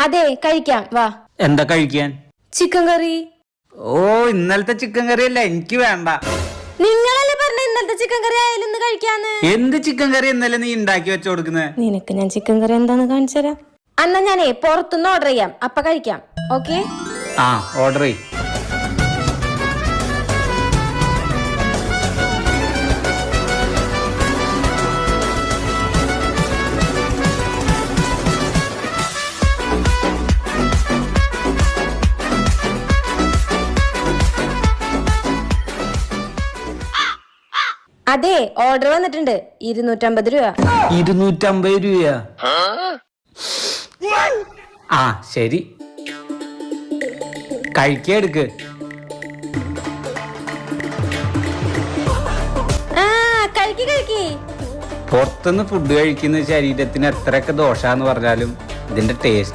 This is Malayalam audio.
അതെ കഴിക്കാം വാ. എന്താ കഴിക്കാൻ? ചിക്കൻ കറി. ഓ ഇന്നലത്തെ ചിക്കൻ കറി അല്ല, എനിക്ക് വേണ്ട. നിങ്ങളല്ലേ പറഞ്ഞ ഇന്നലത്തെ ചിക്കൻ കറി ആയാലും ഇന്ന് കഴിക്കാന്ന്. എന്ത് ചിക്കൻ കറി ഇന്നലെ നീ ഉണ്ടാക്കി വെച്ചു കൊടുക്കുന്നത്? നിനക്ക് ഞാൻ ചിക്കൻ കറി എന്താന്ന് കാണിച്ചു തരാം. അന്നാ ഞാനേ പുറത്തുനിന്ന് ഓർഡർ ചെയ്യാം, അപ്പൊ കഴിക്കാം. ഓക്കെ ആ ഓർഡർ ചെയ്. അതെ ഓർഡർ വന്നിട്ടുണ്ട്. 250 രൂപ. 250 രൂപയാ? ആ ശരി, കഴിക്കെടുക്ക്. ആ കഴിക്കി കഴിക്കി. പുറത്തുനിന്ന് ഫുഡ് കഴിക്കുന്ന ശരീരത്തിന് എത്രയൊക്കെ ദോഷാന്ന് പറഞ്ഞാലും ഇതിന്റെ ടേസ്റ്റ്